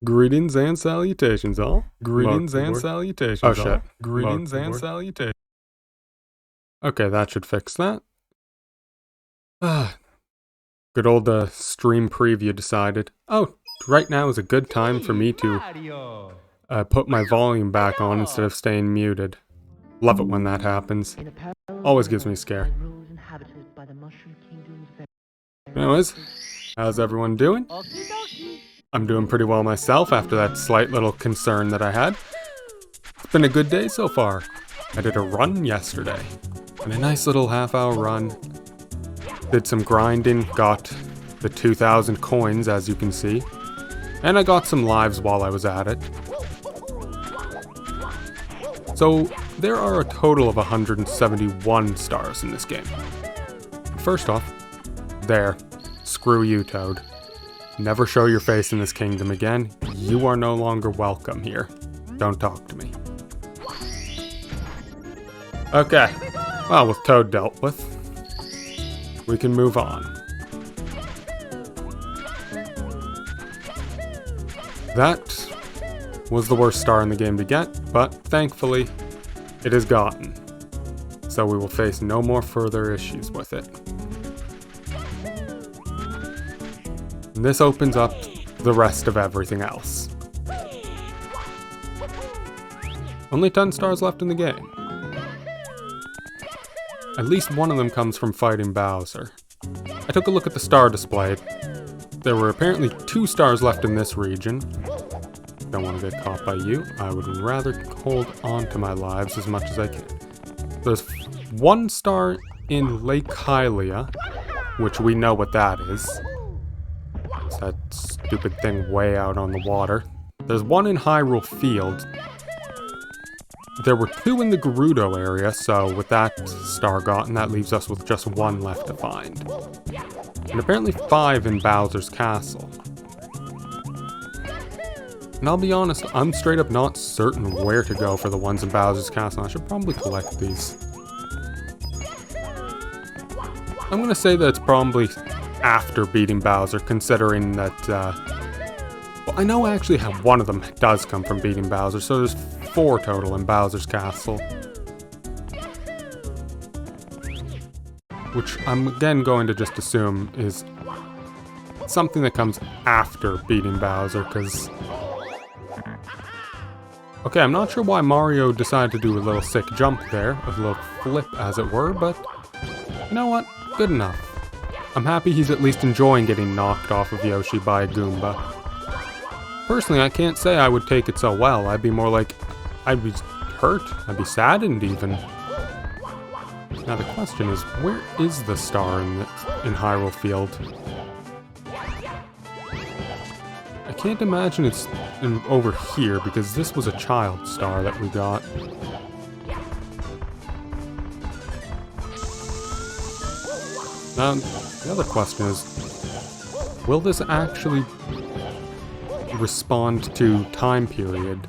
Greetings and salutations, all. Greetings and salutations, Oh shit. Greetings and salutations. Okay, that should fix that. Good old stream preview decided. Oh, right now is a good time for me to put my volume back on instead of staying muted. Love it when that happens. Always gives me a scare. Anyways, how's everyone doing? I'm doing pretty well myself after that slight little concern that I had. It's been a good day so far. I did a run yesterday. And a nice little half-hour run. Did some grinding, got the 2,000 coins as you can see. And I got some lives while I was at it. So there are a total of 171 stars in this game. First off, there. Screw you, Toad. Never show your face in this kingdom again. You are no longer welcome here. Don't talk to me. Okay. Well, with Toad dealt with, we can move on. That was the worst star in the game to get, but thankfully, it is gotten. So we will face no more further issues with it. And this opens up the rest of everything else. Only 10 stars left in the game. At least one of them comes from fighting Bowser. I took a look at the star display. There were apparently 2 stars left in this region. Don't want to get caught by you. I would rather hold on to my lives as much as I can. There's 1 star in Lake Hylia, which we know what that is. It's that stupid thing way out on the water. There's 1 in Hyrule Field. There were 2 in the Gerudo area, so with that star gotten, that leaves us with just 1 left to find. And apparently 5 in Bowser's Castle. And I'll be honest, I'm straight up not certain where to go for the ones in Bowser's Castle. I should probably collect these. I'm gonna say that it's probably after beating Bowser, considering that, well, I know I actually have one of them does come from beating Bowser, so there's 4 total in Bowser's Castle. Which I'm again going to just assume is something that comes after beating Bowser, because... Okay, I'm not sure why Mario decided to do a little sick jump there, a little flip as it were, but you know what? Good enough. I'm happy he's at least enjoying getting knocked off of Yoshi by a Goomba. Personally, I can't say I would take it so well. I'd be more like, I'd be hurt. I'd be saddened even. Now the question is, where is the star in Hyrule Field? I can't imagine it's over here, because this was a child star that we got. Now, the other question is, will this actually respond to time period?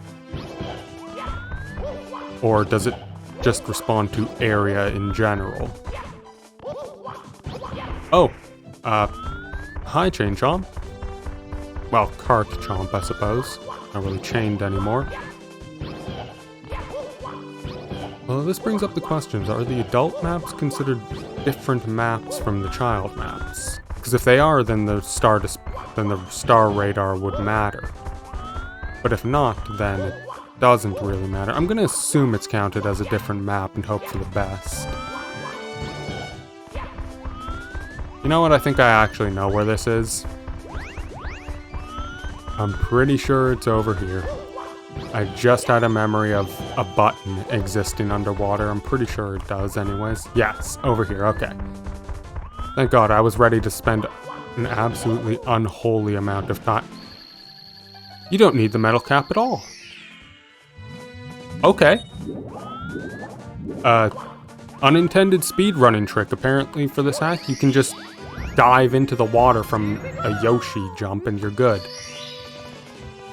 Or does it just respond to area in general? Oh, hi Chain Chomp. Well, Cart Chomp, I suppose. Not really chained anymore. Well, this brings up the questions. Are the adult maps considered different maps from the child maps? Because if they are, then the star radar would matter. But if not, then it doesn't really matter. I'm gonna assume it's counted as a different map and hope for the best. You know what? I think I actually know where this is. I'm pretty sure it's over here. I just had a memory of a button existing underwater. I'm pretty sure it does anyways. Yes, over here, okay. Thank God, I was ready to spend an absolutely unholy amount of time. You don't need the metal cap at all. Okay. Unintended speedrunning trick apparently for this hack. You can just dive into the water from a Yoshi jump and you're good.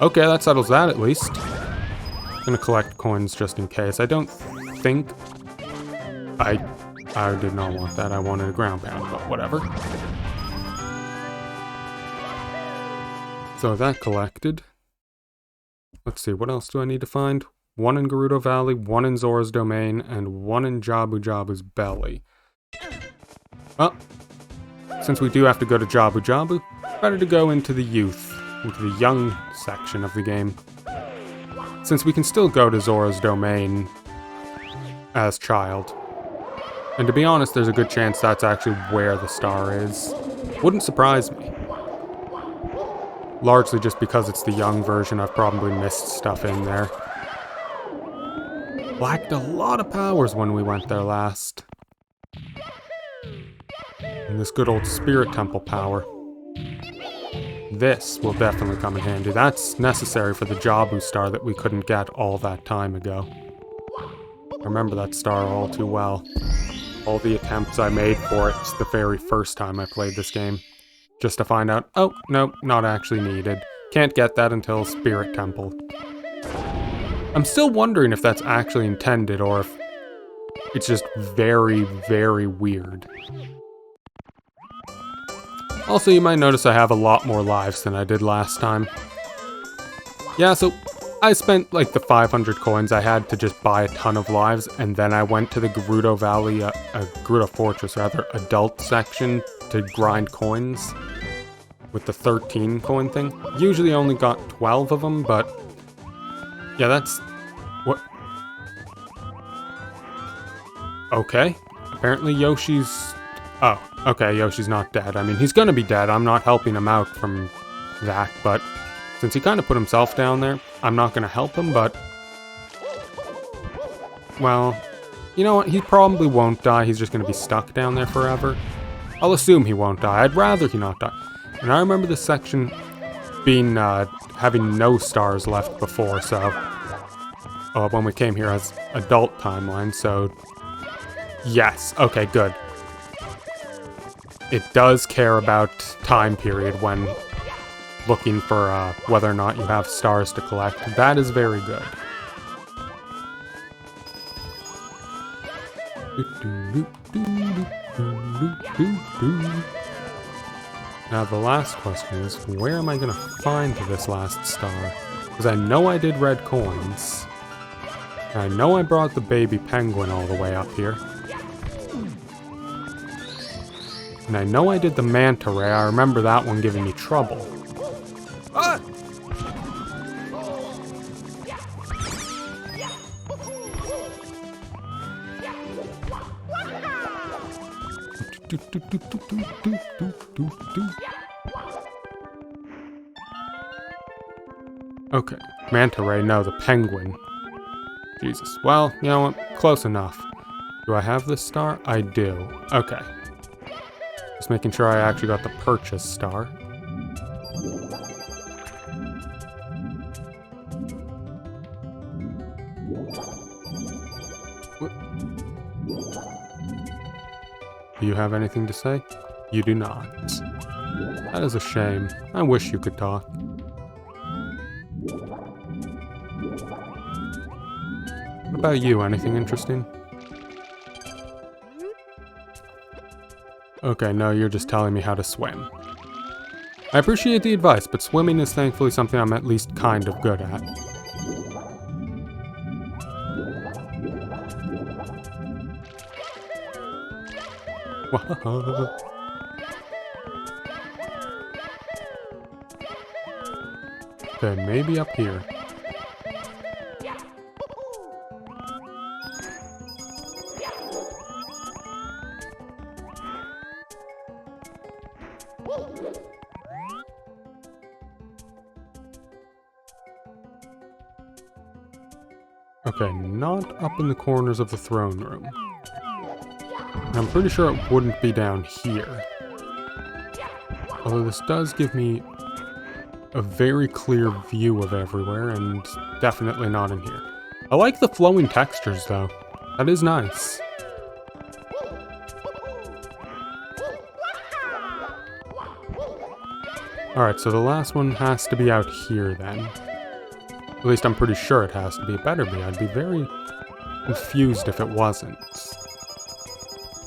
Okay, that settles that at least. I'm gonna collect coins just in case. I don't think... I did not want that. I wanted a ground pound, but whatever. So that collected. Let's see, what else do I need to find? One in Gerudo Valley, one in Zora's Domain, and one in Jabu Jabu's belly. Well, since we do have to go to Jabu Jabu, better to go into the young section of the game. Since we can still go to Zora's Domain as child. And to be honest, there's a good chance that's actually where the star is. Wouldn't surprise me. Largely just because it's the young version, I've probably missed stuff in there. Lacked a lot of powers when we went there last. And this good old Spirit Temple power. This will definitely come in handy. That's necessary for the Jabu star that we couldn't get all that time ago. I remember that star all too well. All the attempts I made for it the very first time I played this game. Just to find out, oh, no, not actually needed. Can't get that until Spirit Temple. I'm still wondering if that's actually intended or if it's just very, very weird. Also, you might notice I have a lot more lives than I did last time. Yeah, so I spent like the 500 coins I had to just buy a ton of lives, and then I went to the Gerudo Valley, Gerudo Fortress rather, adult section to grind coins with the 13 coin thing. Usually only got 12 of them, but yeah, that's what. Okay, apparently Yoshi's. Oh, okay, Yoshi's not dead. I mean, he's gonna be dead. I'm not helping him out from that, but since he kind of put himself down there, I'm not gonna help him, but well, you know what? He probably won't die. He's just gonna be stuck down there forever. I'll assume he won't die. I'd rather he not die. And I remember this section being, having no stars left before, so when we came here as adult timeline, so yes, okay, good. It does care about time period when looking for whether or not you have stars to collect. That is very good. Now the last question is, where am I going to find this last star? Because I know I did red coins. And I know I brought the baby penguin all the way up here. And I know I did the manta ray. I remember that one giving me trouble. Ah! Okay, manta ray, no, the penguin. Jesus, well, you know what, close enough. Do I have this star? I do. Okay. Just making sure I actually got the purchase star. What? Do you have anything to say? You do not. That is a shame. I wish you could talk. What about you? Anything interesting? Okay, no, you're just telling me how to swim. I appreciate the advice, but swimming is thankfully something I'm at least kind of good at. Okay, maybe up here. Okay, not up in the corners of the throne room. And I'm pretty sure it wouldn't be down here. Although this does give me a very clear view of everywhere, and definitely not in here. I like the flowing textures, though. That is nice. Alright, so the last one has to be out here, then. At least I'm pretty sure it has to be. It better be. I'd be very confused if it wasn't.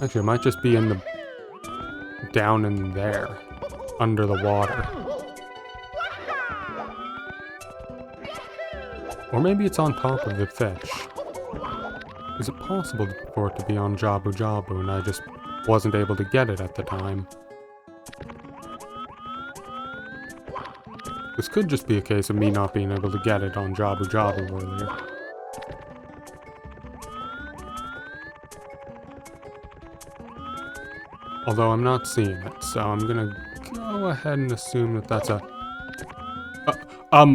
Actually, it might just be in the... down in there. Under the water. Or maybe it's on top of the fish. Is it possible for it to be on Jabu Jabu and I just wasn't able to get it at the time? This could just be a case of me not being able to get it on Jabu Jabu earlier. Although I'm not seeing it, so I'm gonna go ahead and assume that that's a...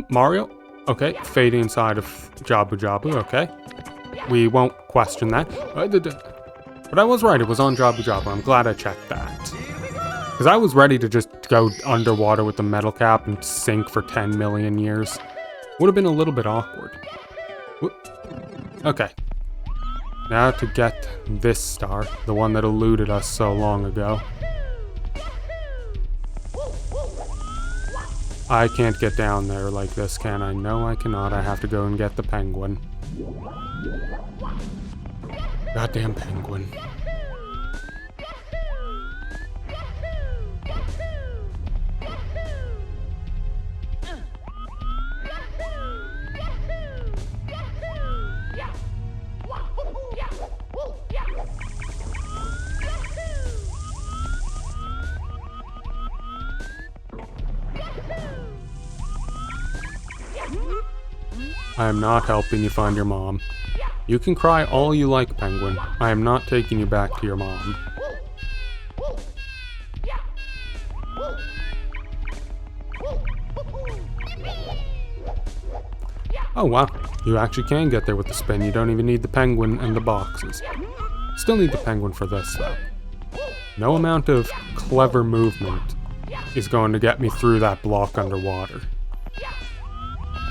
Mario? Okay, fading inside of Jabu Jabu, okay. We won't question that. But I was right, it was on Jabu Jabu. I'm glad I checked that. Because I was ready to just go underwater with the metal cap and sink for 10 million years. Would have been a little bit awkward. Okay. Now to get this star, the one that eluded us so long ago. I can't get down there like this, can I? No, I cannot. I have to go and get the penguin. Goddamn penguin. I am not helping you find your mom. You can cry all you like, Penguin. I am not taking you back to your mom. Oh wow, you actually can get there with the spin. You don't even need the penguin and the boxes. Still need the penguin for this though. No amount of clever movement is going to get me through that block underwater.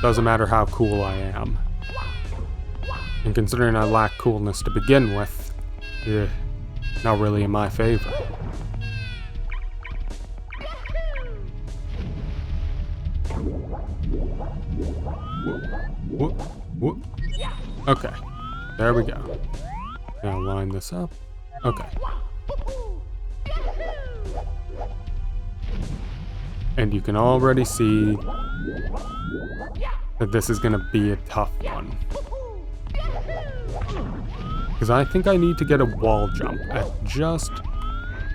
Doesn't matter how cool I am. And considering I lack coolness to begin with, not really in my favor. Whoop. Okay, there we go. Now line this up. Okay. And you can already see that this is going to be a tough one. Because I think I need to get a wall jump at just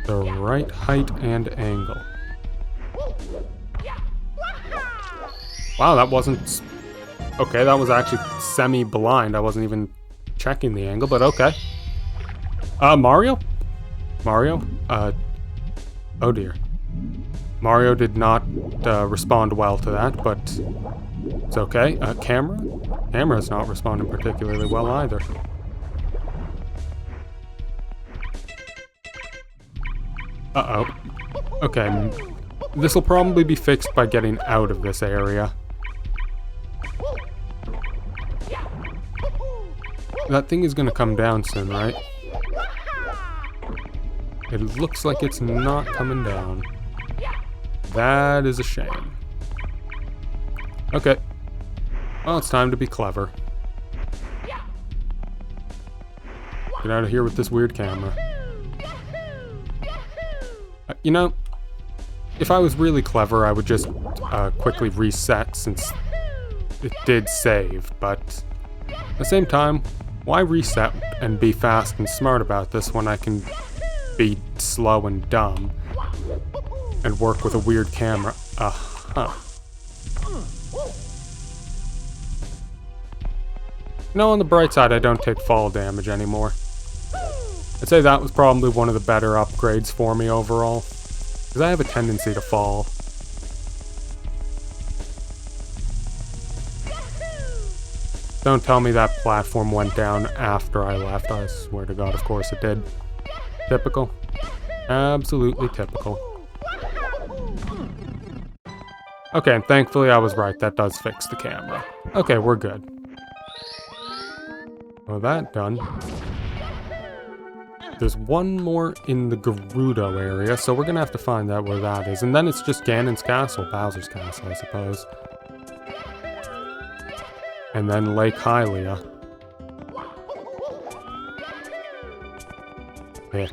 the right height and angle. Wow, that wasn't... Okay, that was actually semi-blind. I wasn't even checking the angle, but okay. Mario? Mario? Oh dear. Mario did not respond well to that, but it's okay. Camera? Camera's not responding particularly well either. Uh-oh. Okay, this will probably be fixed by getting out of this area. That thing is gonna come down soon, right? It looks like it's not coming down. That is a shame. Okay. Well, it's time to be clever. Get out of here with this weird camera. You know, if I was really clever, I would just quickly reset since it did save, but at the same time, why reset and be fast and smart about this when I can be slow and dumb and work with a weird camera? You know, on the bright side, I don't take fall damage anymore. I'd say that was probably one of the better upgrades for me overall, because I have a tendency to fall. Don't tell me that platform went down after I left. I swear to God, of course it did. Typical. Absolutely typical. Okay, and thankfully I was right. That does fix the camera. Okay, we're good. Well, that done. There's one more in the Gerudo area, so we're gonna have to find out where that is. And then it's just Ganon's castle, Bowser's castle, I suppose. And then Lake Hylia. Ick.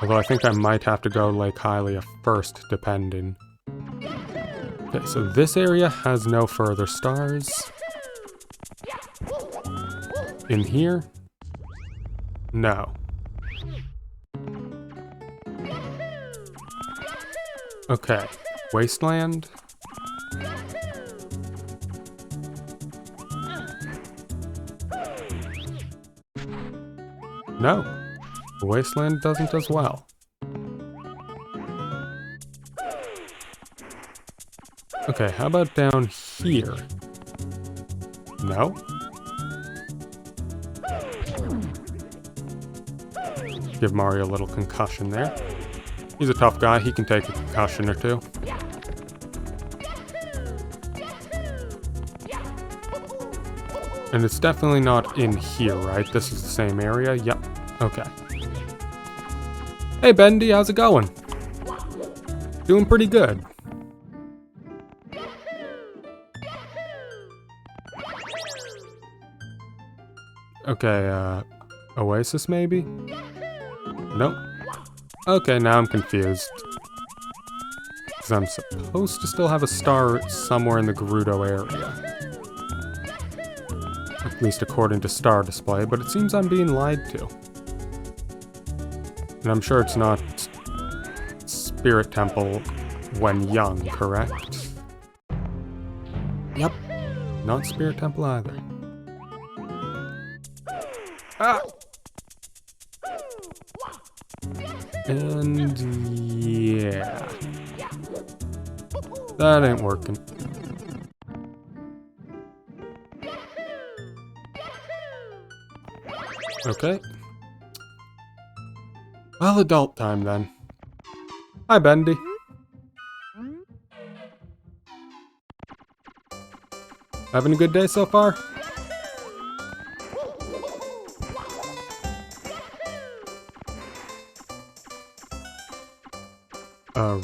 Although I think I might have to go Lake Hylia first, depending. Okay, so this area has no further stars. In here? No. Okay, wasteland. No, the wasteland doesn't as well. Okay, how about down here? No? Give Mario a little concussion there. He's a tough guy, he can take a concussion or two. And it's definitely not in here, right? This is the same area? Yep. Okay. Hey, Bendy, how's it going? Doing pretty good. Okay, Oasis maybe? Nope. Okay, now I'm confused. Because I'm supposed to still have a star somewhere in the Gerudo area. At least according to Star Display, but it seems I'm being lied to. And I'm sure it's not Spirit Temple when young, correct? Yep. Not Spirit Temple either. Ah! And yeah. That ain't working. Okay. Well, adult time then. Hi, Bendy. Having a good day so far?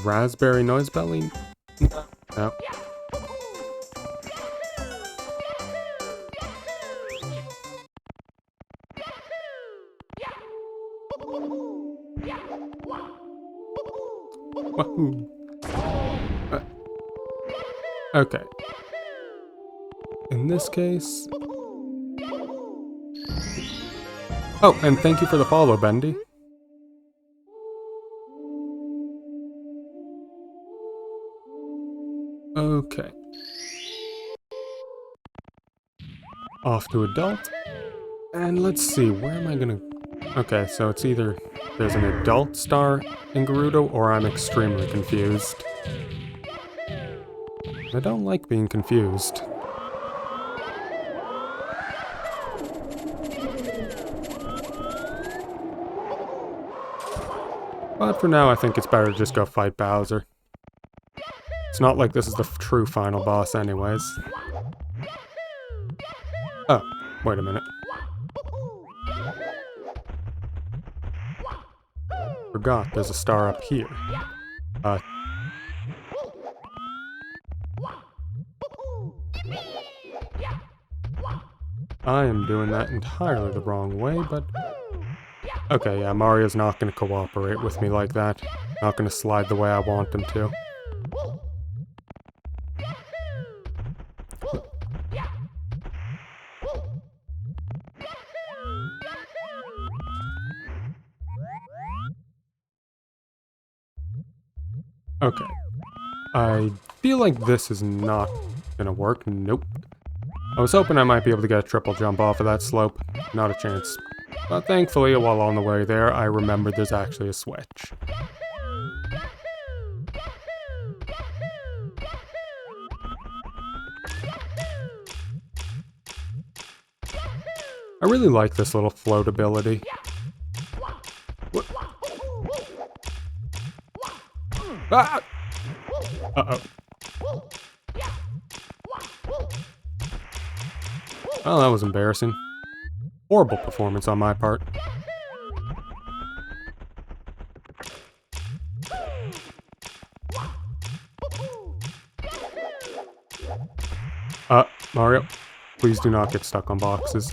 Raspberry noise belly? No. Wahoo. Okay. In this case... Oh, and thank you for the follow, Bendy. Okay. Off to adult. And let's see, where am I gonna... Okay, so it's either there's an adult star in Gerudo, or I'm extremely confused. I don't like being confused. But for now, I think it's better to just go fight Bowser. It's not like this is the true final boss anyways. Oh, wait a minute. Forgot, there's a star up here. I am doing that entirely the wrong way, but... Okay, yeah, Mario's not going to cooperate with me like that. Not going to slide the way I want him to. Okay. I feel like this is not gonna work. Nope. I was hoping I might be able to get a triple jump off of that slope. Not a chance. But thankfully, while on the way there, I remembered there's actually a switch. I really like this little float ability. What? Ah! Uh-oh. Well, that was embarrassing. Horrible performance on my part. Mario, please do not get stuck on boxes.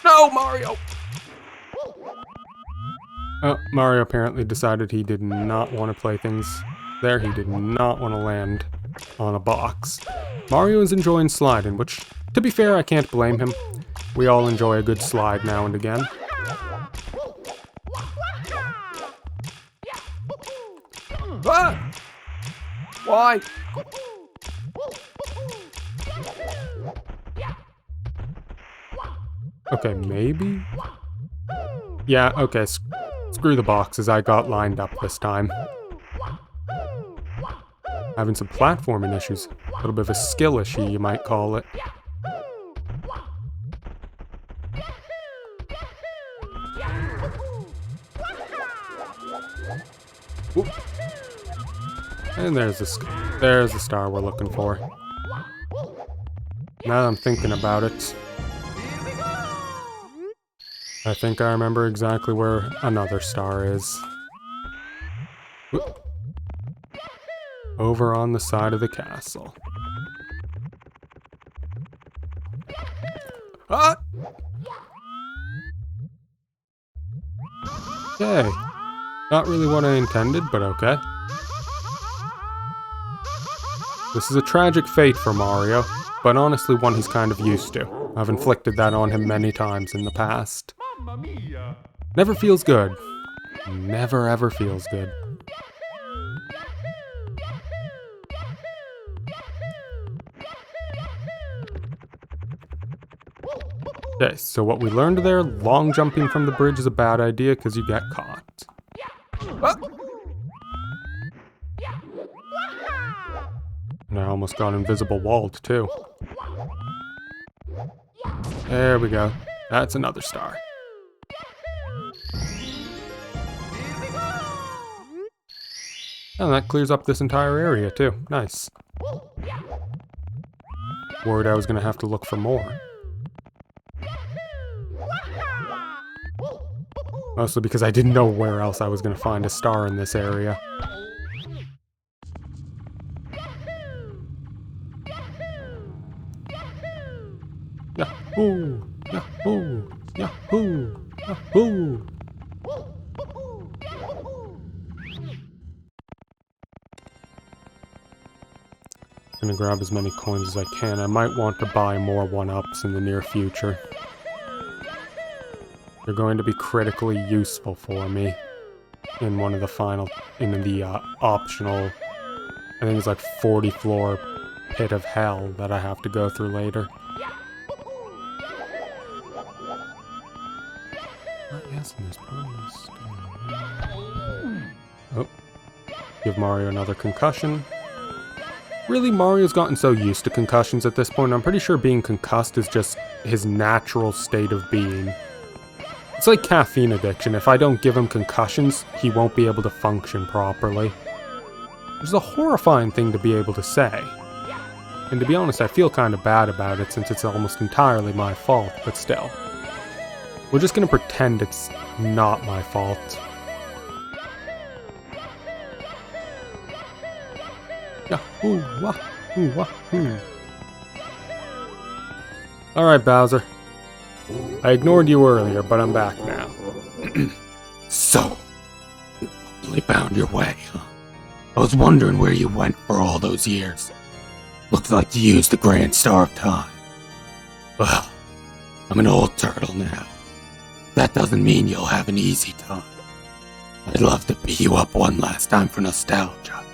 No, Mario! Oh, Mario apparently decided he did not want to play things there. He did not want to land on a box. Mario is enjoying sliding, which, to be fair, I can't blame him. We all enjoy a good slide now and again. Ah! Why? Okay, maybe? Yeah, okay, screw the boxes, I got lined up this time. Having some platforming issues. A little bit of a skill issue, you might call it. Oop. And there's the star we're looking for. Now that I'm thinking about it, I think I remember exactly where another star is. Oop. Over on the side of the castle. Ah! Okay. Not really what I intended, but okay. This is a tragic fate for Mario, but honestly one he's kind of used to. I've inflicted that on him many times in the past. Never feels good. Never ever feels good. Okay, so what we learned there, long jumping from the bridge is a bad idea because you get caught. Ah! And I almost got invisible walled too. There we go. That's another star. And that clears up this entire area too. Nice. Worried I was gonna have to look for more. Mostly because I didn't know where else I was gonna find a star in this area. Yahoo! Yahoo! Yahoo! Yahoo! I'm gonna grab as many coins as I can. I might want to buy more 1-ups in the near future. They're going to be critically useful for me in one of the final, in the optional, I think it's like 40 floor pit of hell that I have to go through later. Yes, and there's probably oh, give Mario another concussion. Really, Mario's gotten so used to concussions at this point, I'm pretty sure being concussed is just his natural state of being. It's like caffeine addiction. If I don't give him concussions, he won't be able to function properly. Which is a horrifying thing to be able to say. And to be honest, I feel kind of bad about it since it's almost entirely my fault, but still. We're just gonna pretend it's not my fault. Yahoo! Wahoo! Wahoo! Alright, Bowser. I ignored you earlier, but I'm back now. So, you finally found your way, huh? I was wondering where you went for all those years. Looks like you used the Grand Star of Time. Well, I'm an old turtle now. That doesn't mean you'll have an easy time. I'd love to beat you up one last time for nostalgia,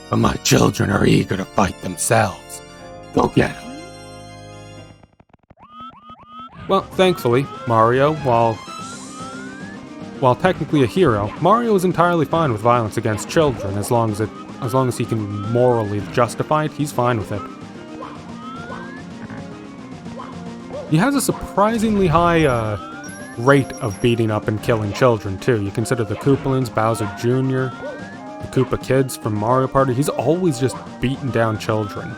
but my children are eager to fight themselves. Go get them. Well, thankfully, Mario, while technically a hero, Mario is entirely fine with violence against children as long as he can morally justify it, he's fine with it. He has a surprisingly high rate of beating up and killing children too. You consider the Koopalings, Bowser Jr., the Koopa Kids from Mario Party, he's always just beating down children.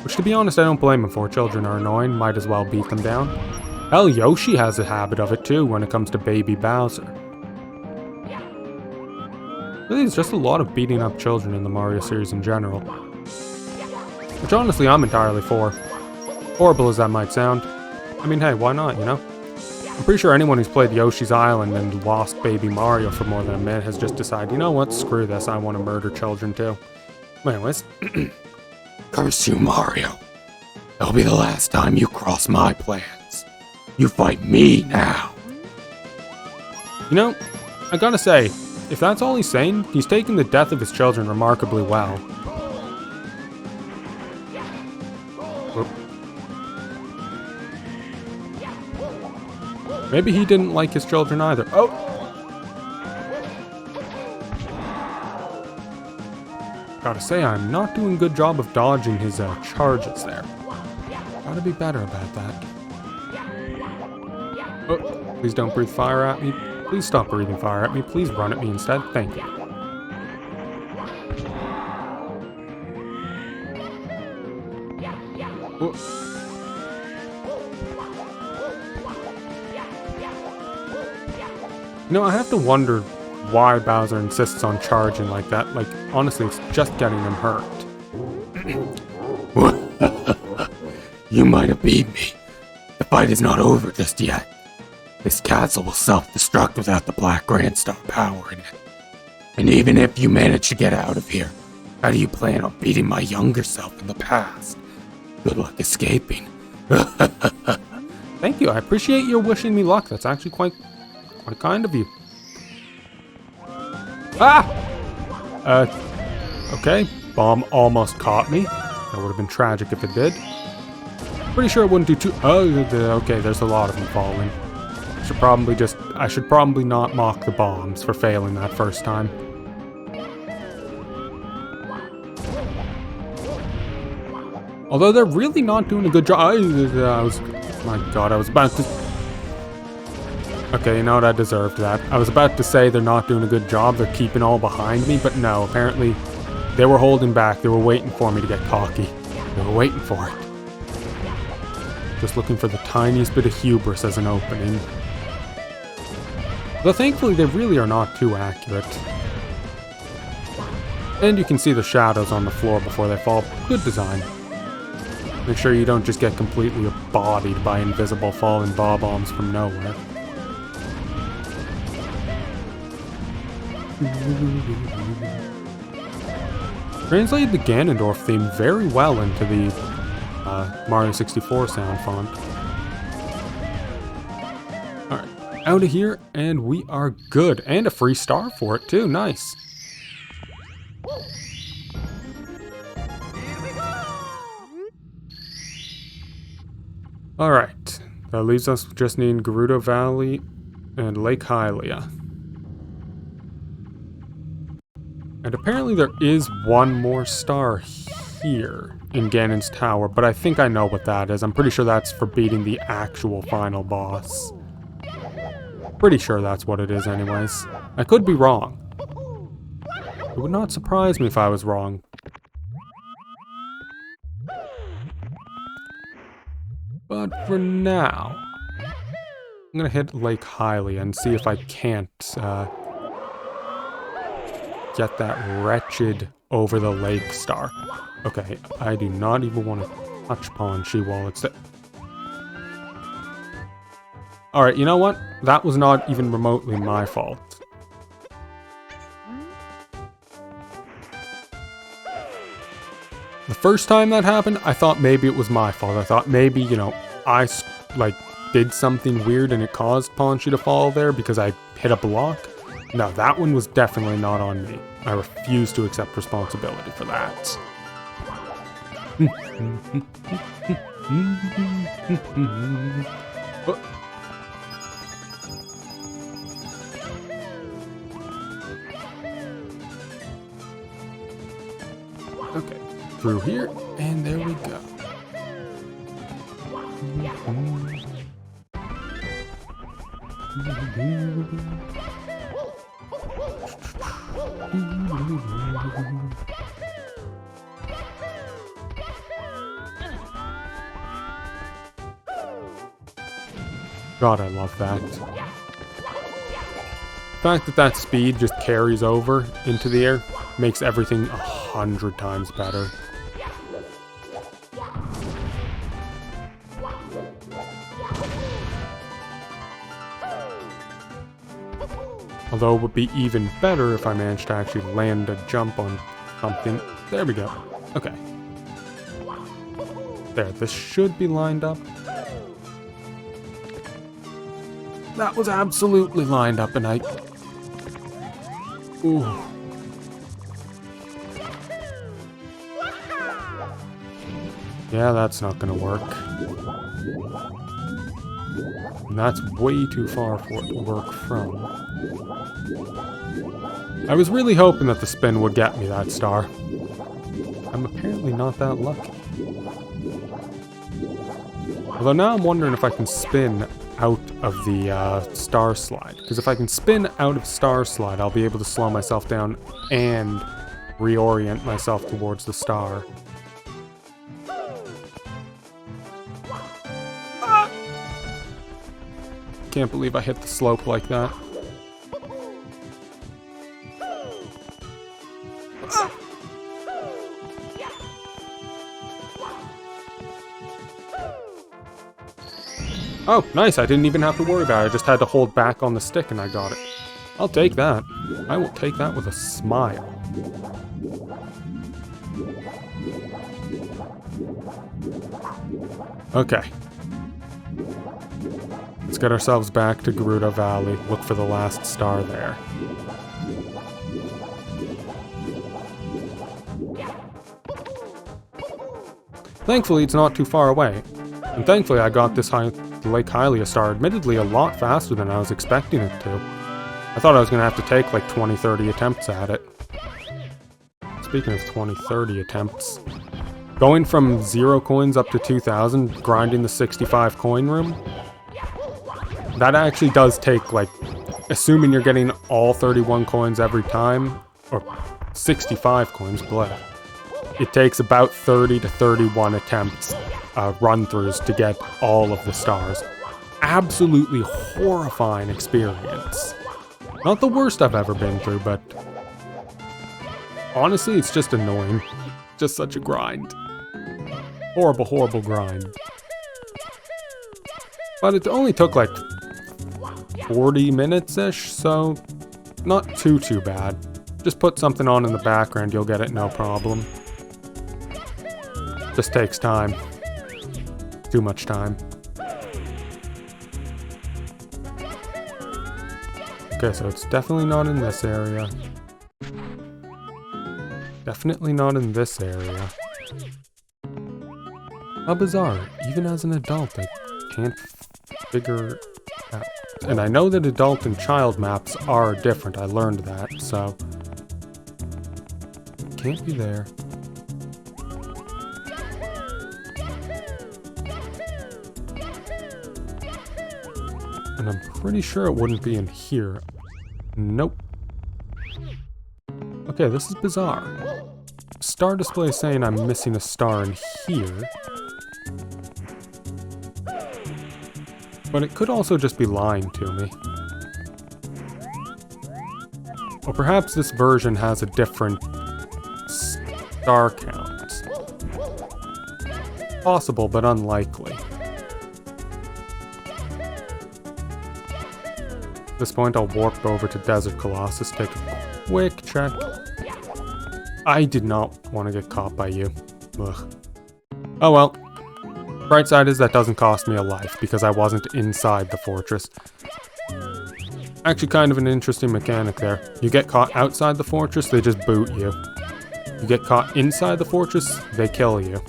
Which, to be honest, I don't blame him for. Children are annoying, might as well beat them down. Hell, Yoshi has a habit of it too when it comes to baby Bowser. Really, it's just a lot of beating up children in the Mario series in general. Which honestly, I'm entirely for. Horrible as that might sound. I mean, hey, why not, you know? I'm pretty sure anyone who's played Yoshi's Island and lost Baby Mario for more than a minute has just decided, you know what, screw this, I want to murder children too. Anyways. Curse you, Mario. That'll be the last time you cross my plans. You fight me now. You know, I gotta say, if that's all he's saying, he's taking the death of his children remarkably well. Whoop. Maybe he didn't like his children either. Oh! Gotta say, I'm not doing a good job of dodging his charges there. Gotta be better about that. Oh, please don't breathe fire at me. Please stop breathing fire at me. Please run at me instead. Thank you. Oh. You know, I have to wonder why Bowser insists on charging like that. Like, honestly, it's just getting him hurt. You might have beat me. The fight is not over just yet. This castle will self-destruct without the Black Grand Star power in it. And even if you manage to get out of here, how do you plan on beating my younger self in the past? Good luck escaping. Thank you, I appreciate your wishing me luck. That's actually quite kind of you. Ah! Okay, bomb almost caught me. That would have been tragic if it did. Pretty sure it wouldn't do too... Oh, okay, there's a lot of them falling. I should probably not mock the bombs for failing that first time. Although they're really not doing a good job. My god, I was about to... Okay, you know what, I deserved that. I was about to say they're not doing a good job, they're keeping all behind me, but no, apparently they were holding back, they were waiting for me to get cocky. They were waiting for it. Just looking for the tiniest bit of hubris as an opening. Though thankfully they really are not too accurate. And you can see the shadows on the floor before they fall. Good design. Make sure you don't just get completely bodied by invisible falling bob-bombs from nowhere. Translated the Ganondorf theme very well into the Mario 64 sound font. Alright, out of here, and we are good. And a free star for it, too. Nice. Alright, that leaves us just needing Gerudo Valley and Lake Hylia. And apparently there is one more star here in Ganon's Tower, but I think I know what that is. I'm pretty sure that's for beating the actual final boss. Pretty sure that's what it is anyways. I could be wrong. It would not surprise me if I was wrong. But for now, I'm gonna hit Lake Hylia and see if I can't get that wretched over the lake star. Okay, I do not even want to touch Ponchi while it's there. Alright, you know what? That was not even remotely my fault. The first time that happened, I thought maybe it was my fault. I thought maybe, you know, I, did something weird and it caused Ponchi to fall there because I hit a block. No, that one was definitely not on me. I refuse to accept responsibility for that. Okay, through here, and there we go. God, I love that. The fact that that speed just carries over into the air makes everything 100 times better. Although it would be even better if I managed to actually land a jump on something. There we go. Okay. There, this should be lined up. That was absolutely lined up, and I... Ooh. Yeah, that's not gonna work. And that's way too far for it to work from. I was really hoping that the spin would get me that star. I'm apparently not that lucky. Although now I'm wondering if I can spin out of the star slide. Because if I can spin out of star slide, I'll be able to slow myself down and reorient myself towards the star. Ah! Can't believe I hit the slope like that. Ah! Oh, nice. I didn't even have to worry about it. I just had to hold back on the stick and I got it. I'll take that. I will take that with a smile. Okay. Let's get ourselves back to Gerudo Valley. Look for the last star there. Thankfully, it's not too far away. And thankfully, I got this Lake Hylia star admittedly a lot faster than I was expecting it to. I thought I was going to have to take like 20-30 attempts at it. Speaking of 20-30 attempts, going from 0 coins up to 2,000, grinding the 65 coin room, that actually does take like, assuming you're getting all 31 coins every time, or 65 coins, blah. It takes about 30 to 31 attempts, run-throughs to get all of the stars. Absolutely horrifying experience. Not the worst I've ever been through, but honestly, it's just annoying. Just such a grind. Horrible, horrible grind. But it only took like 40 minutes-ish, so not too bad. Just put something on in the background, you'll get it no problem. Just takes time. Too much time. Okay, so it's definitely not in this area. Definitely not in this area. How bizarre. Even as an adult, I can't figure out. And I know that adult and child maps are different. I learned that, so... Can't be there. And I'm pretty sure it wouldn't be in here. Nope. Okay, this is bizarre. Star display is saying I'm missing a star in here. But it could also just be lying to me. Or perhaps this version has a different star count. Possible, but unlikely. At this point, I'll warp over to Desert Colossus, take a quick check. I did not want to get caught by you. Ugh. Oh well. Bright side is that doesn't cost me a life, because I wasn't inside the fortress. Actually, kind of an interesting mechanic there. You get caught outside the fortress, they just boot you. You get caught inside the fortress, they kill you.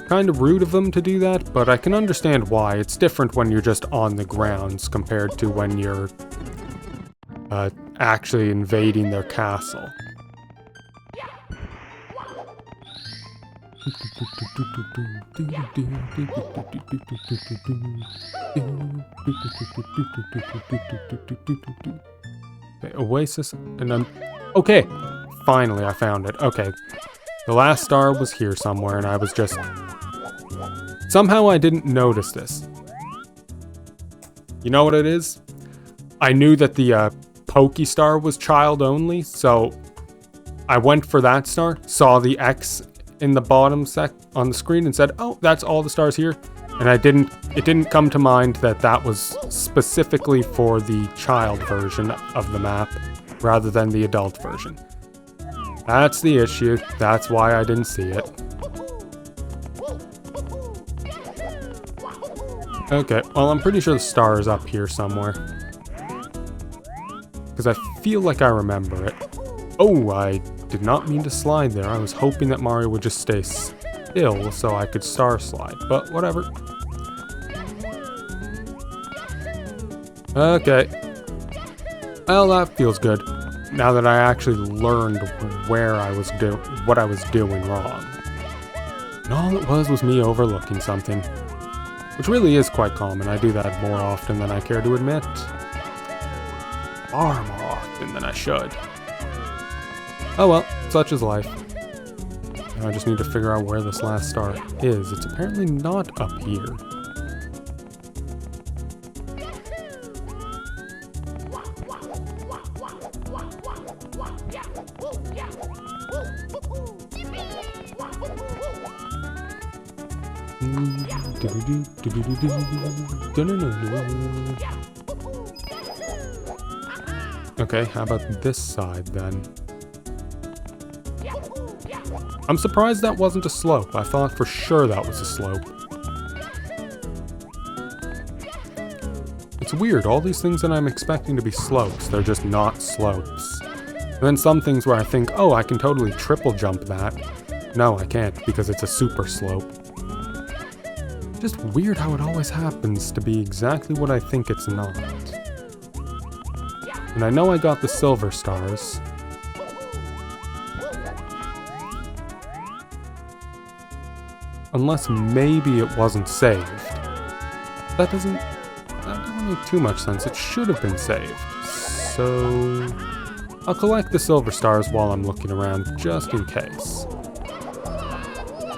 Kind of rude of them to do that, but I can understand why. It's different when you're just on the grounds compared to when you're actually invading their castle. Okay, Oasis, and I'm... Okay! Finally, I found it. Okay. The last star was here somewhere, and I was just... Somehow I didn't notice this. You know what it is? I knew that the Pokey star was child only, so I went for that star, saw the X in the bottom on the screen and said, oh, that's all the stars here. And it didn't come to mind that that was specifically for the child version of the map, rather than the adult version. That's the issue. That's why I didn't see it. Okay, well, I'm pretty sure the star is up here somewhere. Because I feel like I remember it. Oh, I did not mean to slide there. I was hoping that Mario would just stay still so I could star slide, but whatever. Okay. Well, that feels good. Now that I actually learned what I was doing wrong. And all it was me overlooking something. Which really is quite common. I do that more often than I care to admit. Far more often than I should. Oh well, such is life. Now I just need to figure out where this last star is. It's apparently not up here. Okay, how about this side then? I'm surprised that wasn't a slope. I thought for sure that was a slope. It's weird, all these things that I'm expecting to be slopes, they're just not slopes. And then some things where I think, oh, I can totally triple jump that. No, I can't, because it's a super slope. Just weird how it always happens to be exactly what I think it's not. And I know I got the silver stars. Unless maybe it wasn't saved. That doesn't make too much sense. It should have been saved. So I'll collect the silver stars while I'm looking around, just in case.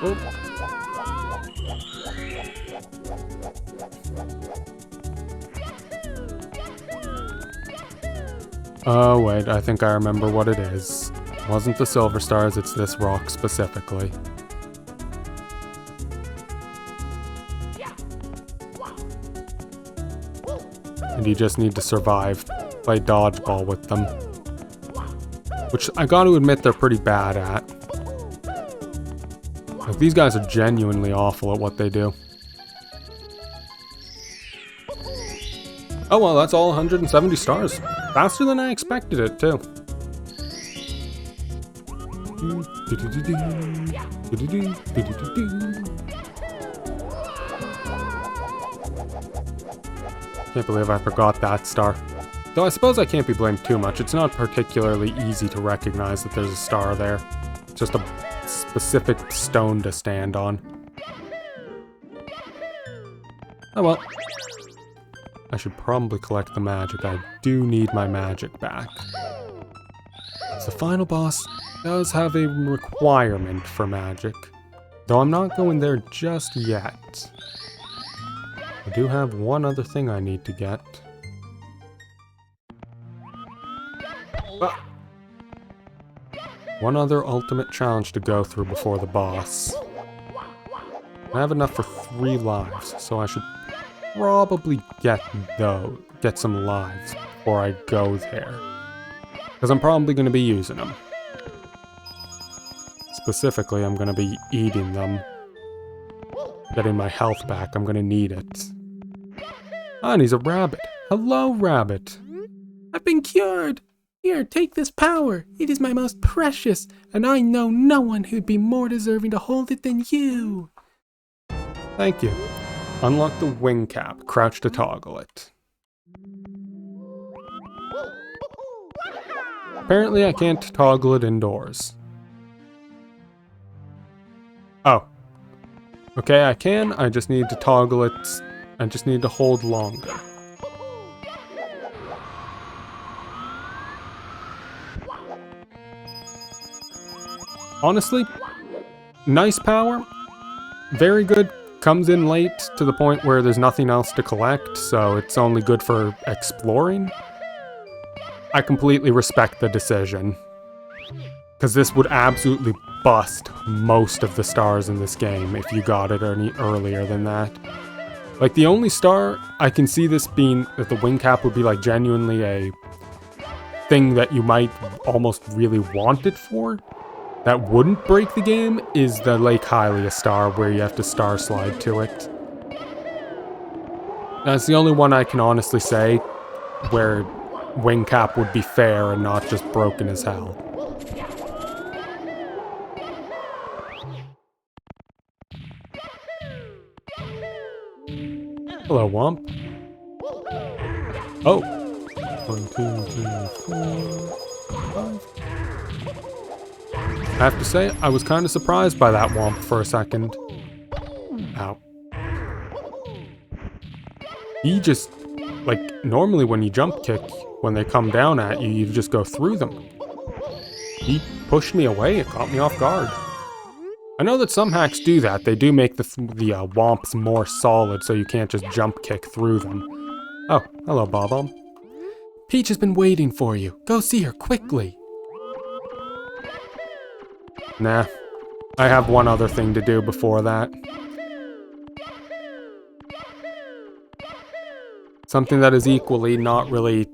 Oh. Oh wait, I think I remember what it is. It wasn't the silver stars, it's this rock specifically. And you just need to survive, play dodgeball with them. Which I gotta admit they're pretty bad at. Like, these guys are genuinely awful at what they do. Oh well, that's all 170 stars. Faster than I expected it, too. Can't believe I forgot that star. Though I suppose I can't be blamed too much. It's not particularly easy to recognize that there's a star there. It's just a specific stone to stand on. Oh well. I should probably collect the magic. I do need my magic back. The final boss does have a requirement for magic, though I'm not going there just yet. I do have one other thing I need to get. Ah! One other ultimate challenge to go through before the boss. I have enough for 3 lives, so I should probably get some lives before I go there. Because I'm probably going to be using them. Specifically, I'm going to be eating them. Getting my health back, I'm going to need it. Ah, and he's a rabbit. Hello, rabbit. I've been cured. Here, take this power. It is my most precious, and I know no one who'd be more deserving to hold it than you. Thank you. Unlock the wing cap. Crouch to toggle it. Apparently I can't toggle it indoors. Oh. Okay, I can. I just need to toggle it. I just need to hold longer. Honestly, nice power. Very good. Comes in late to the point where there's nothing else to collect, so it's only good for exploring. I completely respect the decision. Because this would absolutely bust most of the stars in this game if you got it any earlier than that. Like, the only star I can see this being, that the wing cap would be, like, genuinely a thing that you might almost really want it for, that wouldn't break the game, is the Lake Hylia star, where you have to star slide to it. That's the only one I can honestly say where wing cap would be fair and not just broken as hell. Hello, Womp. Oh. 1, 2, 3, 4, 5. I have to say, I was kind of surprised by that Womp for a second. Ow. He just, like, normally when you jump kick, when they come down at you, you just go through them. He pushed me away, it caught me off guard. I know that some hacks do that. They do make the Womps more solid, so you can't just jump kick through them. Oh, hello, Bob-omb. Peach has been waiting for you. Go see her quickly. Nah, I have one other thing to do before that. Something that is equally not really...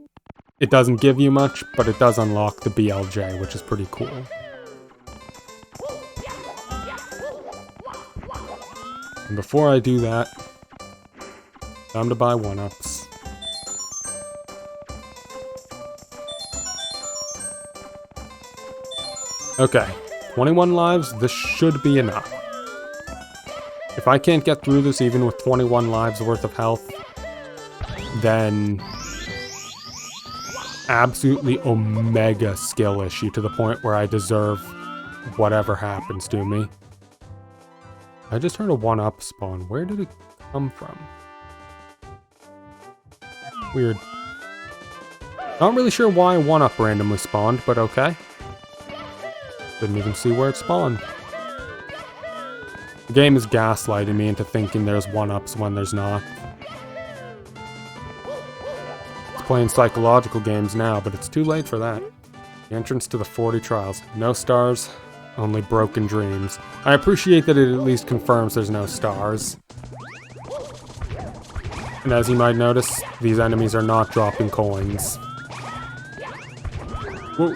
It doesn't give you much, but it does unlock the BLJ, which is pretty cool. And before I do that, time to buy 1-ups. Okay, 21 lives, this should be enough. If I can't get through this even with 21 lives worth of health, then absolutely omega skill issue to the point where I deserve whatever happens to me. I just heard a 1-up spawn. Where did it come from? Weird. Not really sure why 1-up randomly spawned, but okay. Didn't even see where it spawned. The game is gaslighting me into thinking there's 1-ups when there's not. It's playing psychological games now, but it's too late for that. The entrance to the 40 trials. No stars, only broken dreams. I appreciate that it at least confirms there's no stars. And as you might notice, these enemies are not dropping coins. Whoa.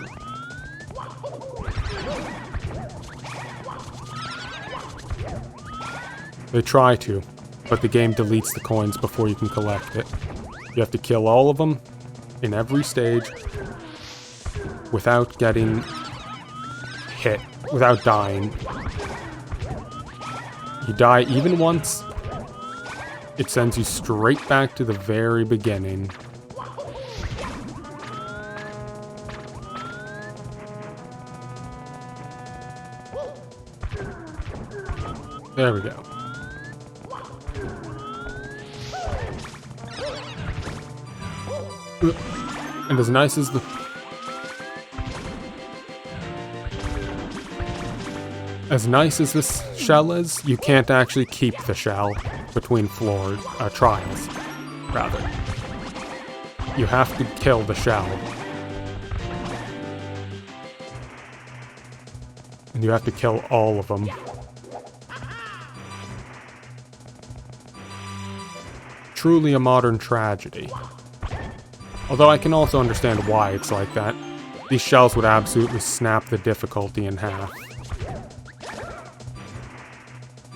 They try to, but the game deletes the coins before you can collect it. You have to kill all of them in every stage without getting hit, without dying. You die even once, it sends you straight back to the very beginning. There we go. And as nice as this shell is, you can't actually keep the shell between trials, rather. You have to kill the shell. And you have to kill all of them. Truly a modern tragedy. Although I can also understand why it's like that. These shells would absolutely snap the difficulty in half.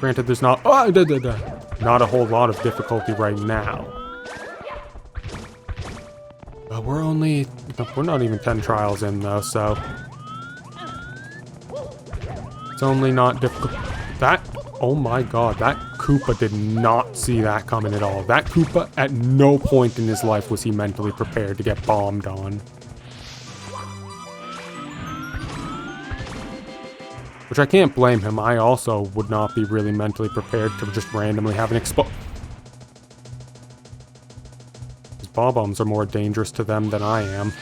Granted, there's not a whole lot of difficulty right now. But we're not even 10 trials in though, so it's only not difficult. Oh my god, that Koopa did not see that coming at all. That Koopa, at no point in his life was he mentally prepared to get bombed on. Which I can't blame him. I also would not be really mentally prepared to just randomly have an explosion. These Bob-ombs are more dangerous to them than I am.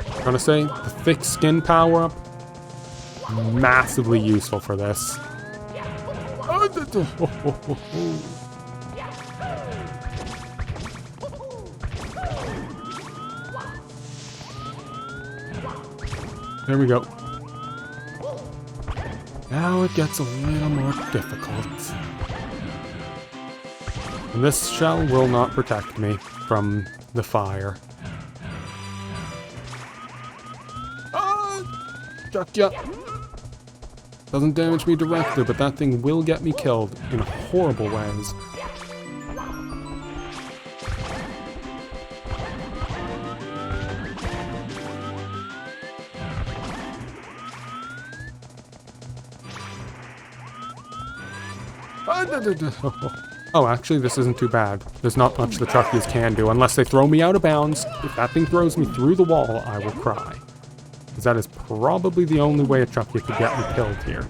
I'm gonna say the thick skin power-up, massively useful for this. There we go. Now it gets a little more difficult. And this shell will not protect me from the fire. Chuck ya! Doesn't damage me directly, but that thing will get me killed in horrible ways. Oh, actually, this isn't too bad. There's not much the Truckies can do, unless they throw me out of bounds. If that thing throws me through the wall, I will cry. Because that is probably the only way a Truckie could get me killed here.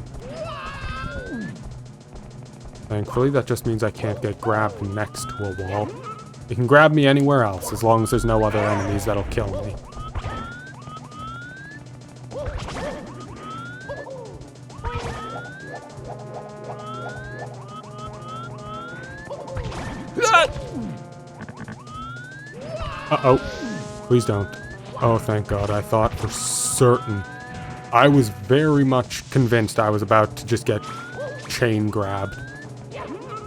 Thankfully, that just means I can't get grabbed next to a wall. It can grab me anywhere else, as long as there's no other enemies that'll kill me. Uh-oh. Please don't. Oh, thank God. I thought for certain. I was very much convinced I was about to just get chain grabbed.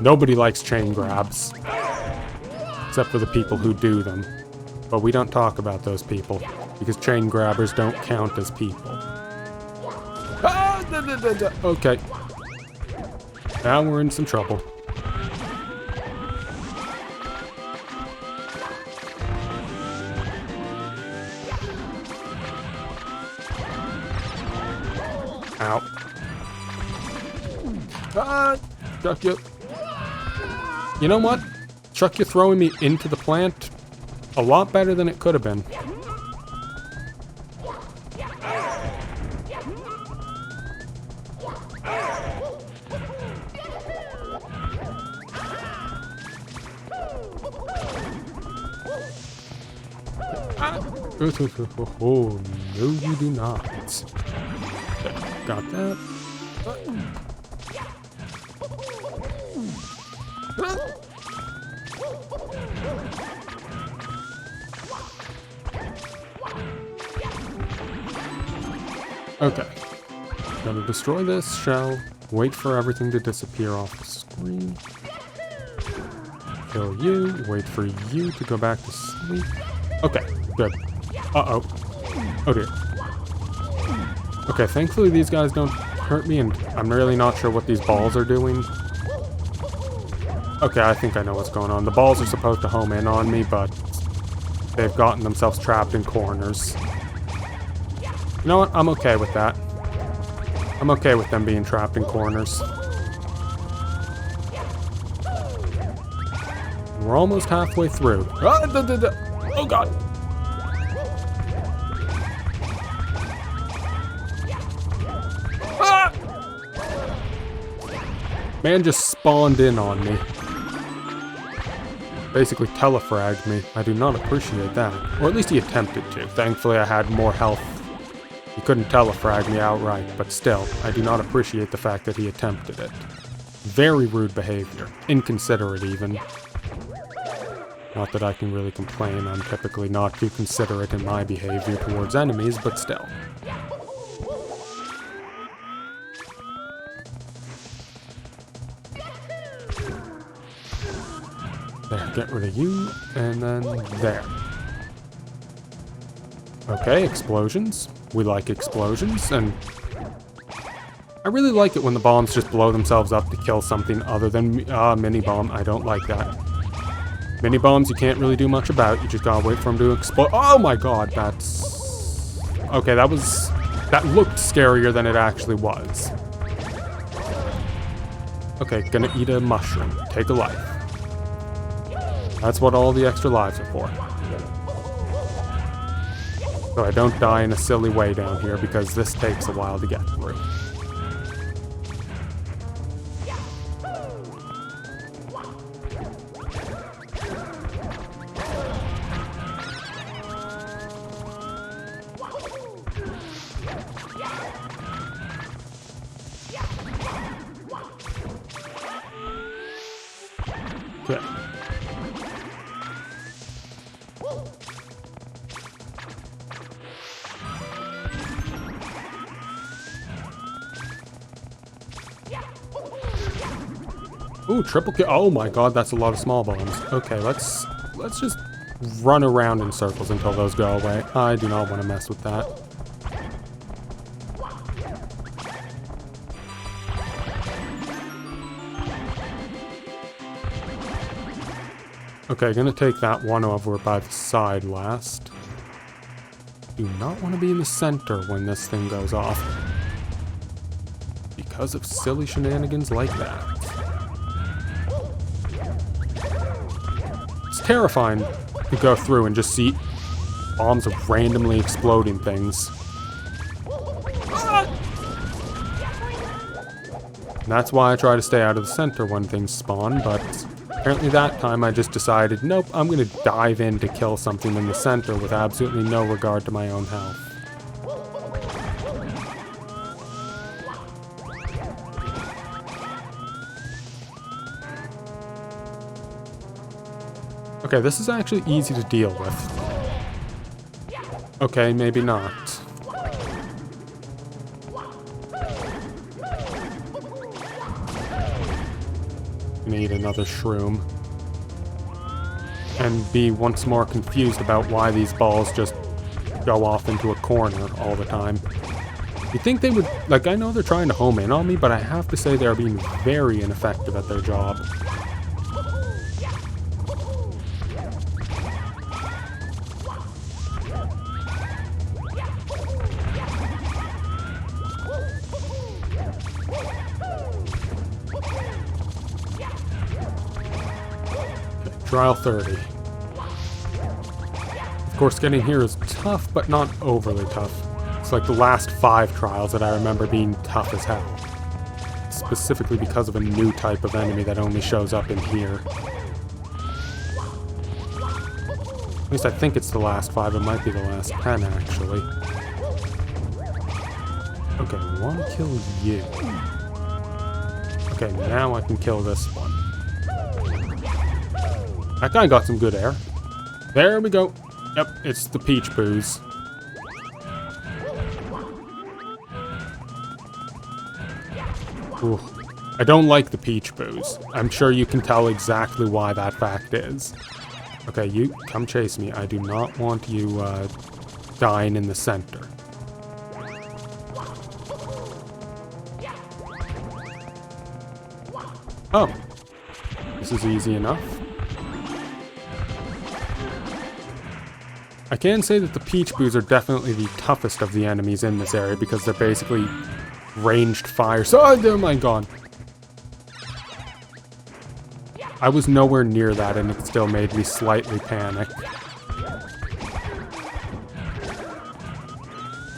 Nobody likes chain grabs. Except for the people who do them. But we don't talk about those people, because chain grabbers don't count as people. Okay. Now we're in some trouble. Ow. Chuck you. You know what? Chuck you throwing me into the plant? A lot better than it could have been. Oh, no you do not. Got that. Okay. Gotta destroy this shell, wait for everything to disappear off the screen. Kill you, wait for you to go back to sleep. Okay, good. Uh-oh. Oh dear. Okay, thankfully these guys don't hurt me, and I'm really not sure what these balls are doing. Okay, I think I know what's going on. The balls are supposed to home in on me, but they've gotten themselves trapped in corners. You know what? I'm okay with that. I'm okay with them being trapped in corners. We're almost halfway through. Oh god! Ah! Man just spawned in on me. Basically telefragged me. I do not appreciate that. Or at least he attempted to. Thankfully I had more health. He couldn't telefrag me outright, but still, I do not appreciate the fact that he attempted it. Very rude behavior. Inconsiderate even. Not that I can really complain, I'm typically not too considerate in my behavior towards enemies, but still. There, get rid of you, and then there. Okay, explosions. We like explosions, and I really like it when the bombs just blow themselves up to kill something other than mini-bomb. I don't like that. Mini-bombs you can't really do much about, you just gotta wait for them to explode. Oh my god, that's... Okay, that looked scarier than it actually was. Okay, gonna eat a mushroom. Take a life. That's what all the extra lives are for. So I don't die in a silly way down here, because this takes a while to get through. Ooh, triple kill. Oh my god, that's a lot of small bombs. Okay, let's just run around in circles until those go away. I do not want to mess with that. Okay, gonna take that one over by the side last. Do not want to be in the center when this thing goes off. Because of silly shenanigans like that. It's terrifying to go through and just see bombs of randomly exploding things. And that's why I try to stay out of the center when things spawn, but apparently that time I just decided, nope, I'm gonna dive in to kill something in the center with absolutely no regard to my own health. Okay, this is actually easy to deal with. Okay, maybe not. Need another shroom. And be once more confused about why these balls just go off into a corner all the time. You'd think they would, like, I know they're trying to home in on me, but I have to say they're being very ineffective at their job. Trial 30. Of course, getting here is tough, but not overly tough. It's like the last 5 trials that I remember being tough as hell. Specifically because of a new type of enemy that only shows up in here. At least I think it's the last 5, it might be the last 10 actually. Okay, want to kill you. Okay, now I can kill this one. That guy got some good air. There we go. Yep, it's the peach booze. Ooh, I don't like the peach booze. I'm sure you can tell exactly why that fact is. Okay, you come chase me. I do not want you dying in the center. Oh, this is easy enough. I can say that the peach boos are definitely the toughest of the enemies in this area because they're basically ranged fire. So, oh my god. I was nowhere near that and it still made me slightly panic.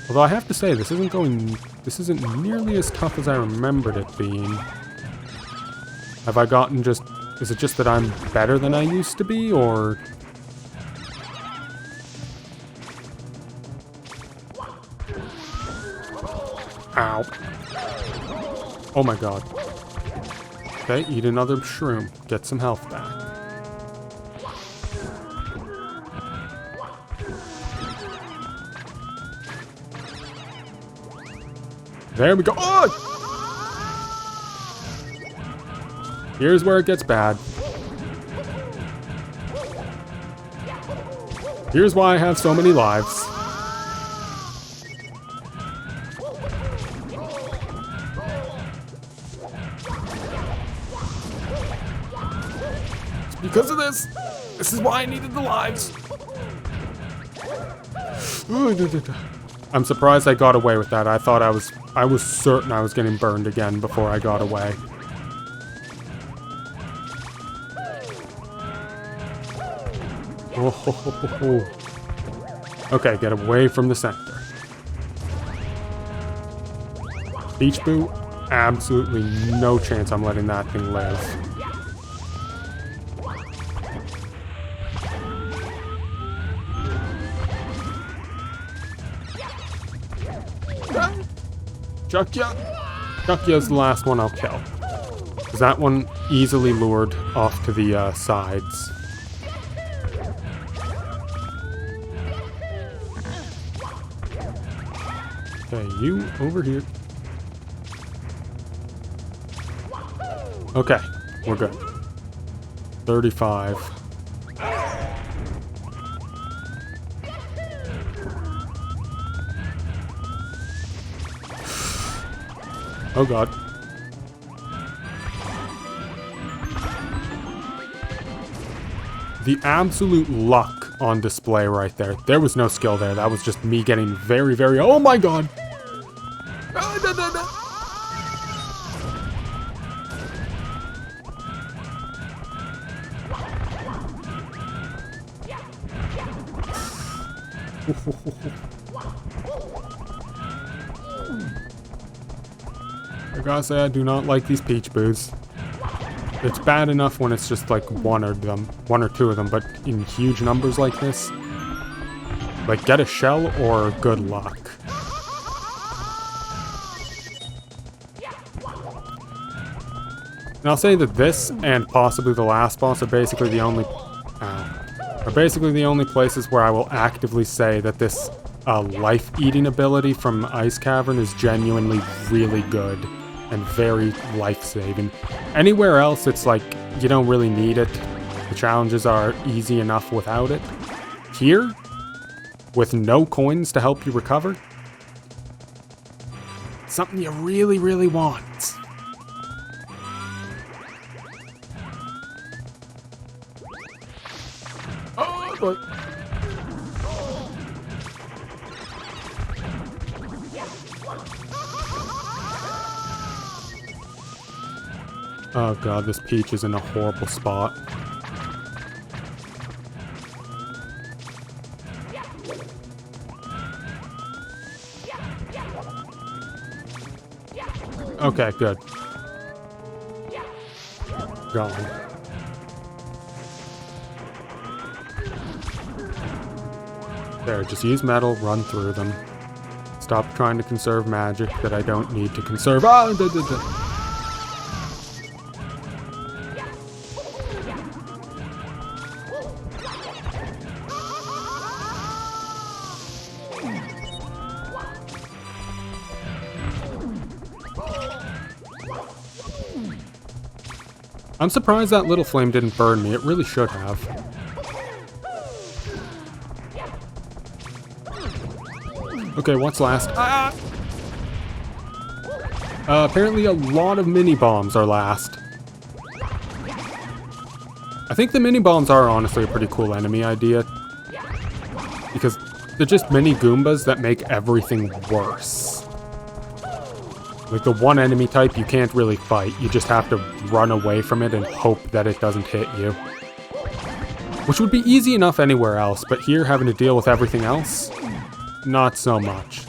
Although I have to say, this isn't nearly as tough as I remembered it being. Have I gotten is it just that I'm better than I used to be, or... Ow. Oh my god. Okay, eat another shroom. Get some health back. There we go. Oh! Here's where it gets bad. Here's why I have so many lives. Because of this. This is why I needed the lives. I'm surprised I got away with that. I thought I was certain I was getting burned again before I got away. Oh. Okay, get away from the center. Beach Boo, absolutely no chance I'm letting that thing live. Chuckya's the last one I'll kill. Because that one easily lured off to the sides. Okay, you over here. Okay, we're good. 35. Oh god. The absolute luck on display right there. There was no skill there. That was just me getting very, very... Oh my god! I gotta say, I do not like these peach booths. It's bad enough when it's just like one or two of them, but in huge numbers like this, like get a shell or good luck. And I'll say that this and possibly the last boss are basically the only places where I will actively say that this life-eating ability from Ice Cavern is genuinely really good and very life-saving. Anywhere else, it's like, you don't really need it. The challenges are easy enough without it. Here, with no coins to help you recover, something you really, really want. Oh, boy. Oh god, this peach is in a horrible spot. Okay, good. Going. There, just use metal, run through them. Stop trying to conserve magic that I don't need to conserve. Ah, I'm surprised that little flame didn't burn me. It really should have. Okay, what's last? Ah! Apparently a lot of mini-bombs are last. I think the mini-bombs are honestly a pretty cool enemy idea. Because they're just mini Goombas that make everything worse. Like the one enemy type you can't really fight, you just have to run away from it and hope that it doesn't hit you. Which would be easy enough anywhere else, but here having to deal with everything else, not so much.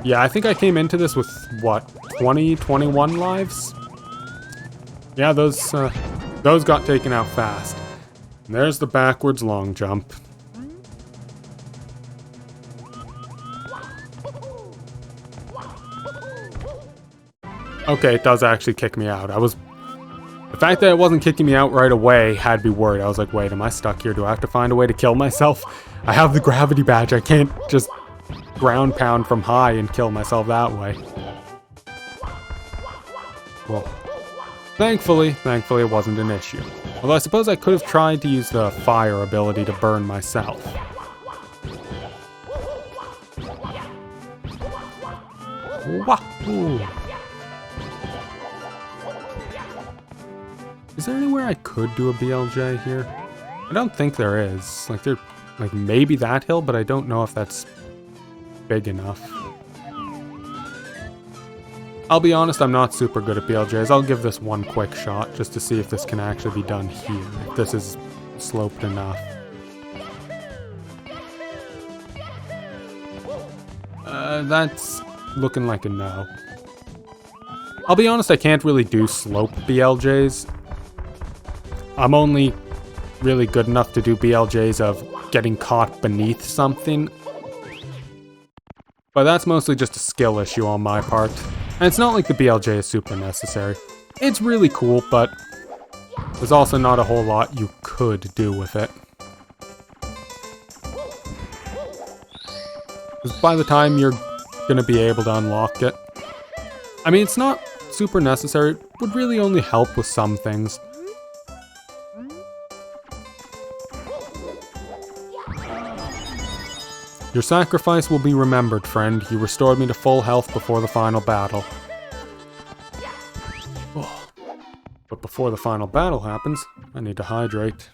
Yeah, I think I came into this with, what, 20, 21 lives? Yeah, those got taken out fast. And there's the backwards long jump. Okay, it does actually kick me out. The fact that it wasn't kicking me out right away had me worried. I was like, wait, am I stuck here? Do I have to find a way to kill myself? I have the gravity badge. I can't just ground pound from high and kill myself that way. Well, thankfully it wasn't an issue. Although I suppose I could have tried to use the fire ability to burn myself. Wahoo! Is there anywhere I could do a BLJ here? I don't think there is. Like maybe that hill, but I don't know if that's big enough. I'll be honest, I'm not super good at BLJs. I'll give this one quick shot just to see if this can actually be done here. If this is sloped enough. That's looking like a no. I'll be honest, I can't really do slope BLJs. I'm only really good enough to do BLJs of getting caught beneath something. But that's mostly just a skill issue on my part. And it's not like the BLJ is super necessary. It's really cool, but there's also not a whole lot you could do with it. Because by the time you're gonna be able to unlock it, I mean, it's not super necessary, would really only help with some things. Your sacrifice will be remembered, friend. You restored me to full health before the final battle. Oh. But before the final battle happens, I need to hydrate.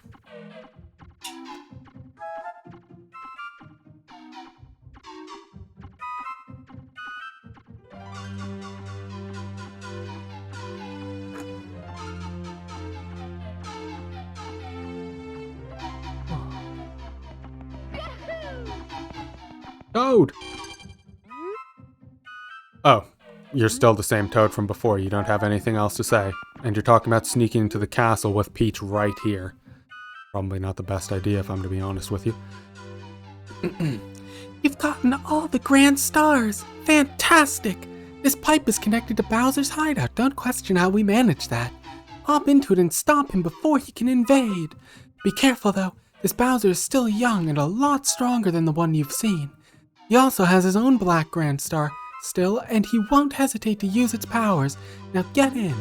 Toad! Oh, you're still the same Toad from before. You don't have anything else to say. And you're talking about sneaking into the castle with Peach right here. Probably not the best idea, if I'm to be honest with you. You've gotten all the grand stars. Fantastic! This pipe is connected to Bowser's hideout. Don't question how we managed that. Hop into it and stop him before he can invade. Be careful though. This Bowser is still young and a lot stronger than the one you've seen. He also has his own black grand star still, and he won't hesitate to use its powers. Now get in.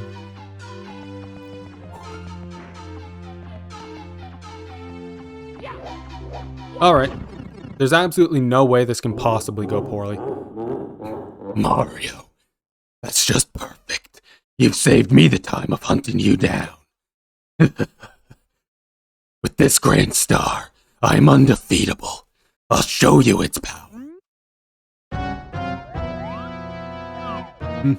Alright. There's absolutely no way this can possibly go poorly. Mario, that's just perfect. You've saved me the time of hunting you down. With this grand star, I'm undefeatable. I'll show you its power. You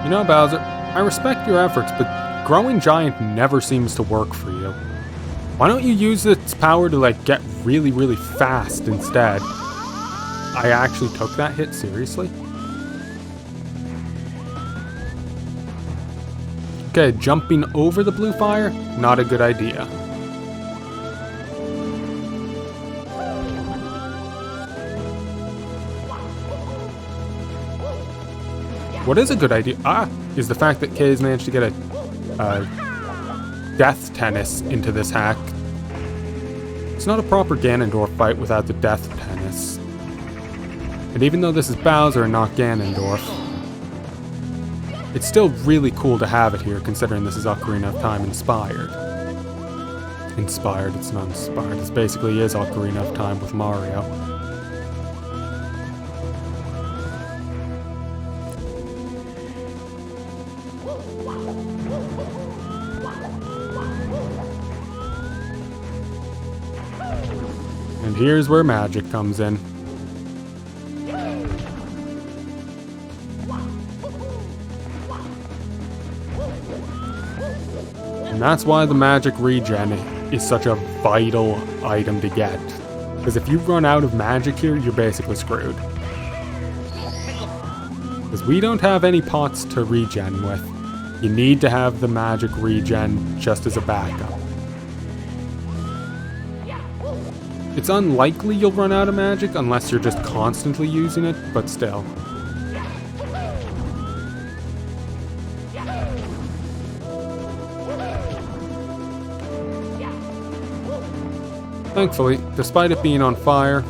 know, Bowser, I respect your efforts, but growing giant never seems to work for you. Why don't you use its power to, like, get really, really fast instead? I actually took that hit seriously. Okay, jumping over the blue fire, not a good idea. What is a good idea, is the fact that Kay's managed to get a death tennis into this hack. It's not a proper Ganondorf fight without the death tennis. And even though this is Bowser and not Ganondorf, it's still really cool to have it here, considering this is Ocarina of Time inspired. Inspired, it's not inspired. This basically is Ocarina of Time with Mario. And here's where magic comes in. And that's why the magic regen is such a vital item to get. Because if you run out of magic here, you're basically screwed. Because we don't have any pots to regen with. You need to have the magic regen just as a backup. It's unlikely you'll run out of magic unless you're just constantly using it, but still. Thankfully, despite it being on fire,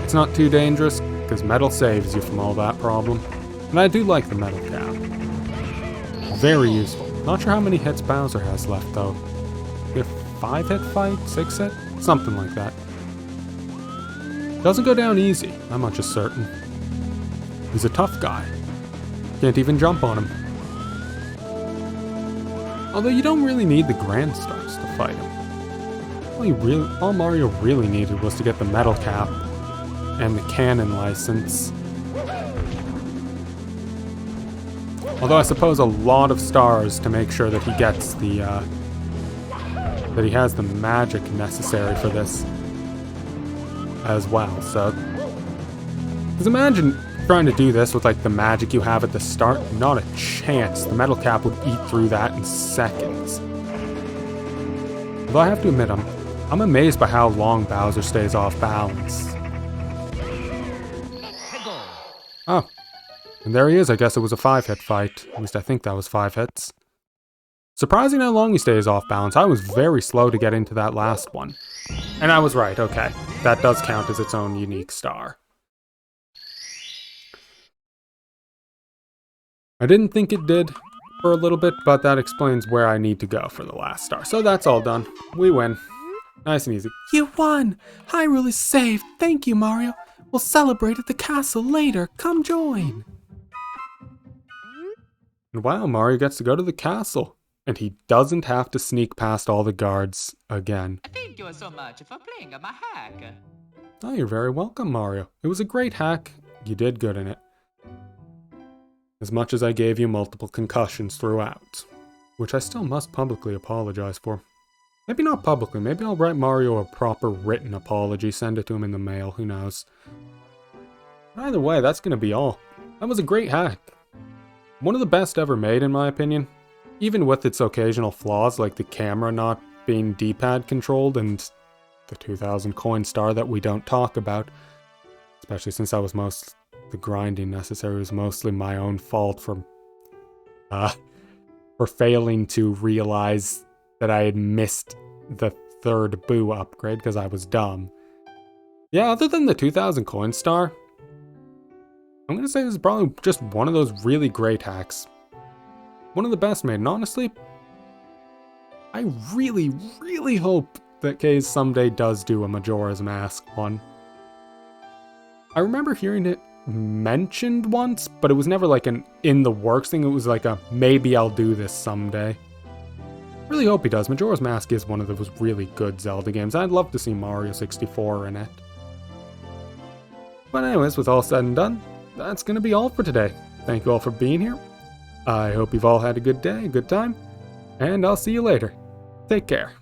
it's not too dangerous, because metal saves you from all that problem. And I do like the metal cap. Very useful. Not sure how many hits Bowser has left though. A 5-hit fight? 6-hit? Something like that. Doesn't go down easy, that much is certain. He's a tough guy. Can't even jump on him. Although you don't really need the Grand Stars to fight him. All Mario really needed was to get the metal cap and the cannon license. Although I suppose a lot of stars to make sure that he gets the, that he has the magic necessary for this as well, so. Because imagine trying to do this with like the magic you have at the start, not a chance. The metal cap would eat through that in seconds. Although I have to admit, I'm amazed by how long Bowser stays off balance. Oh. And there he is. I guess it was a 5-hit fight. At least I think that was 5 hits. Surprising how long he stays off balance. I was very slow to get into that last one. And I was right, okay. That does count as its own unique star. I didn't think it did for a little bit, but that explains where I need to go for the last star. So that's all done. We win. Nice and easy. You won! Hyrule is saved. Thank you, Mario. We'll celebrate at the castle later. Come join. And wow, Mario gets to go to the castle. And he doesn't have to sneak past all the guards again. Thank you so much for playing my hack. Oh, you're very welcome, Mario. It was a great hack. You did good in it. As much as I gave you multiple concussions throughout. Which I still must publicly apologize for. Maybe not publicly. Maybe I'll write Mario a proper written apology. Send it to him in the mail. Who knows? Either way, that's going to be all. That was a great hack. One of the best ever made, in my opinion. Even with its occasional flaws, like the camera not being D-pad controlled and the 2000 coin star that we don't talk about. Especially since that was the grinding necessary was mostly my own fault for failing to realize that I had missed the third Boo upgrade because I was dumb. Yeah, other than the 2000 coin star, I'm going to say this is probably just one of those really great hacks. One of the best made, and honestly, I really, really hope that Kaze someday does do a Majora's Mask one. I remember hearing it mentioned once, but it was never like an in the works thing. It was like a maybe I'll do this someday. Really hope he does. Majora's Mask is one of those really good Zelda games. I'd love to see Mario 64 in it. But anyways, with all said and done, that's going to be all for today. Thank you all for being here. I hope you've all had a good day, a good time, and I'll see you later. Take care.